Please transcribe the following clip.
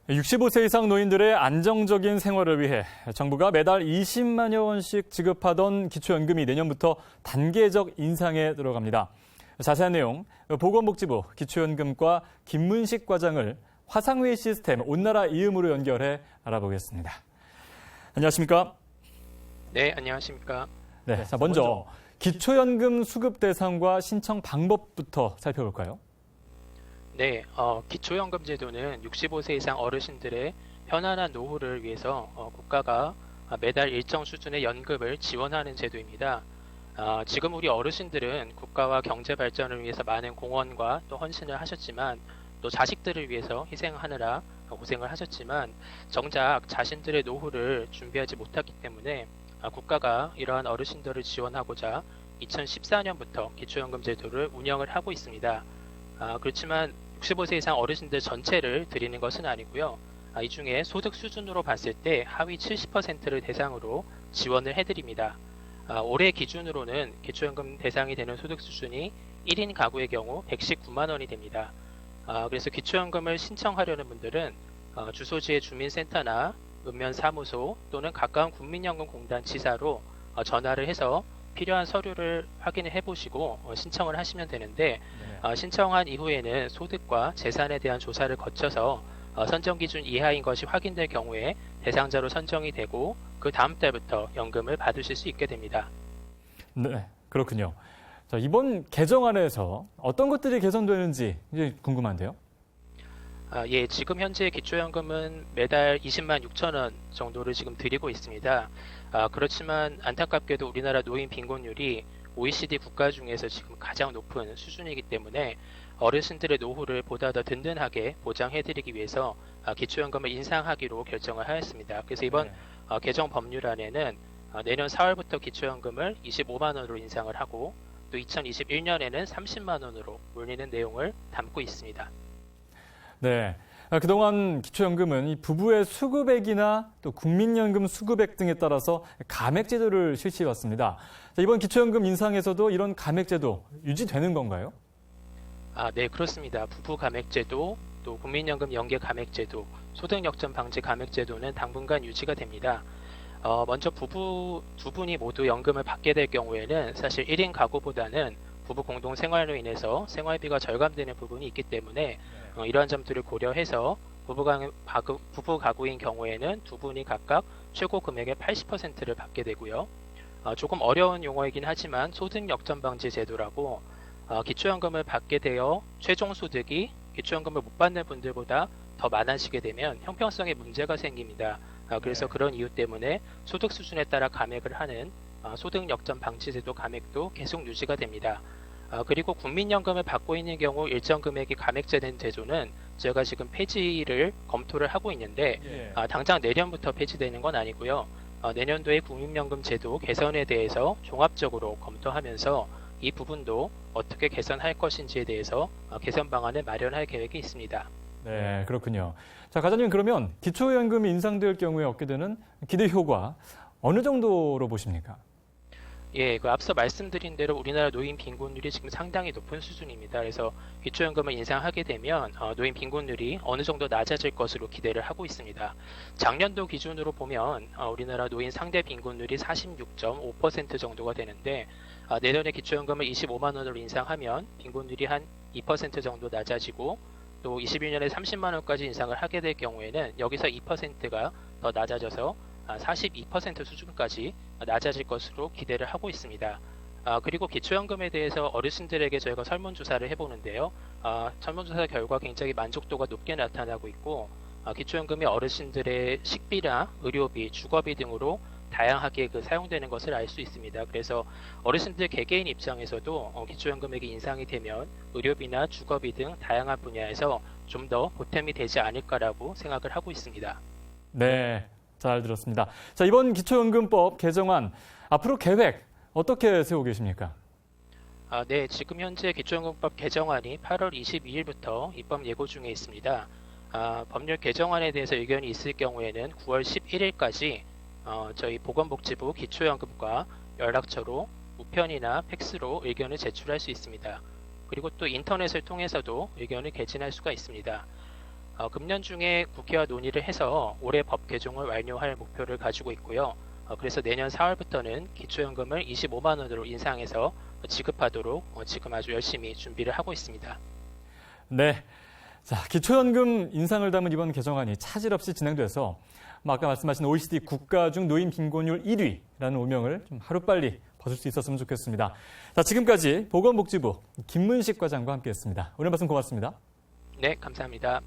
65세 이상 노인들의 안정적인 생활을 위해 정부가 매달 20만여 원씩 지급하던 기초연금이 내년부터 단계적 인상에 들어갑니다. 자세한 내용 보건복지부 기초연금과 김문식 과장을 화상회의 시스템 온나라 이음으로 연결해 알아보겠습니다. 안녕하십니까? 네, 안녕하십니까? 네, 자 먼저 기초연금 수급 대상과 신청 방법부터 살펴볼까요? 네, 기초연금 제도는 65세 이상 어르신들의 편안한 노후를 위해서 국가가 매달 일정 수준의 연금을 지원하는 제도입니다. 지금 우리 어르신들은 국가와 경제 발전을 위해서 많은 공헌과 또 헌신을 하셨지만 또 자식들을 위해서 희생하느라 고생을 하셨지만 정작 자신들의 노후를 준비하지 못했기 때문에 국가가 이러한 어르신들을 지원하고자 2014년부터 기초연금 제도를 운영을 하고 있습니다. 그렇지만 65세 이상 어르신들 전체를 드리는 것은 아니고요. 이 중에 소득 수준으로 봤을 때 하위 70%를 대상으로 지원을 해드립니다. 올해 기준으로는 기초연금 대상이 되는 소득 수준이 1인 가구의 경우 119만 원이 됩니다. 그래서 기초연금을 신청하려는 분들은 주소지의 주민센터나 읍면사무소 또는 가까운 국민연금공단 지사로 전화를 해서 필요한 서류를 확인을 해보시고 신청을 하시면 되는데 신청한 이후에는 소득과 재산에 대한 조사를 거쳐서 선정 기준 이하인 것이 확인될 경우에 대상자로 선정이 되고 그 다음 달부터 연금을 받으실 수 있게 됩니다. 네, 그렇군요. 자, 이번 개정안에서 어떤 것들이 개선되는지 이제 궁금한데요. 예, 지금 현재 기초연금은 매달 20만 6천 원 정도를 지금 드리고 있습니다. 그렇지만 안타깝게도 우리나라 노인 빈곤율이 OECD 국가 중에서 지금 가장 높은 수준이기 때문에 어르신들의 노후를 보다 더 든든하게 보장해드리기 위해서 기초연금을 인상하기로 결정을 하였습니다. 그래서 이번 개정 법률안에는 내년 4월부터 기초연금을 25만 원으로 인상을 하고 또 2021년에는 30만 원으로 올리는 내용을 담고 있습니다. 네, 그동안 기초연금은 이 부부의 수급액이나 또 국민연금 수급액 등에 따라서 감액제도를 실시해왔습니다. 자, 이번 기초연금 인상에서도 이런 감액제도 유지되는 건가요? 네, 그렇습니다. 부부 감액제도, 또 국민연금 연계 감액제도, 소득역전 방지 감액제도는 당분간 유지가 됩니다. 먼저 부부 두 분이 모두 연금을 받게 될 경우에는 사실 1인 가구보다는 부부 공동 생활로 인해서 생활비가 절감되는 부분이 있기 때문에 이러한 점들을 고려해서 부부 가구인 경우에는 두 분이 각각 최고 금액의 80%를 받게 되고요. 조금 어려운 용어이긴 하지만 소득 역전 방지 제도라고 기초연금을 받게 되어 최종 소득이 기초연금을 못 받는 분들보다 더 많아지게 되면 형평성에 문제가 생깁니다. 그래서 그런 이유 때문에 소득 수준에 따라 감액을 하는 소득 역전 방지 제도 감액도 계속 유지가 됩니다. 그리고 국민연금을 받고 있는 경우 일정 금액이 감액되는 제도는 제가 지금 폐지를 검토를 하고 있는데 당장 내년부터 폐지되는 건 아니고요. 내년도에 국민연금 제도 개선에 대해서 종합적으로 검토하면서 이 부분도 어떻게 개선할 것인지에 대해서 개선 방안을 마련할 계획이 있습니다. 네, 그렇군요. 자, 과장님 그러면 기초연금이 인상될 경우에 얻게 되는 기대 효과 어느 정도로 보십니까? 예, 앞서 말씀드린 대로 우리나라 노인 빈곤율이 지금 상당히 높은 수준입니다. 그래서 기초연금을 인상하게 되면 노인 빈곤율이 어느 정도 낮아질 것으로 기대를 하고 있습니다. 작년도 기준으로 보면 우리나라 노인 상대 빈곤율이 46.5% 정도가 되는데 내년에 기초연금을 25만 원으로 인상하면 빈곤율이 한 2% 정도 낮아지고 또 21년에 30만 원까지 인상을 하게 될 경우에는 여기서 2%가 더 낮아져서 42% 수준까지 낮아질 것으로 기대를 하고 있습니다. 그리고 기초연금에 대해서 어르신들에게 저희가 설문조사를 해보는데요. 설문조사 결과 굉장히 만족도가 높게 나타나고 있고 기초연금이 어르신들의 식비나 의료비, 주거비 등으로 다양하게 사용되는 것을 알 수 있습니다. 그래서 어르신들 개개인 입장에서도 기초연금액이 인상이 되면 의료비나 주거비 등 다양한 분야에서 좀 더 보탬이 되지 않을까라고 생각을 하고 있습니다. 네, 잘 들었습니다. 자, 이번 기초연금법 개정안 앞으로 계획 어떻게 세우고 계십니까? 네, 지금 현재 기초연금법 개정안이 8월 22일부터 입법 예고 중에 있습니다. 법률 개정안에 대해서 의견이 있을 경우에는 9월 11일까지 저희 보건복지부 기초연금과 연락처로 우편이나 팩스로 의견을 제출할 수 있습니다. 그리고 또 인터넷을 통해서도 의견을 개진할 수가 있습니다. 금년 중에 국회와 논의를 해서 올해 법 개정을 완료할 목표를 가지고 있고요. 그래서 내년 4월부터는 기초연금을 25만 원으로 인상해서 지급하도록 지금 아주 열심히 준비를 하고 있습니다. 네. 자, 기초연금 인상을 담은 이번 개정안이 차질 없이 진행돼서 아까 말씀하신 OECD 국가 중 노인 빈곤율 1위라는 오명을 좀 하루빨리 벗을 수 있었으면 좋겠습니다. 자, 지금까지 보건복지부 김문식 과장과 함께했습니다. 오늘 말씀 고맙습니다. 네, 감사합니다.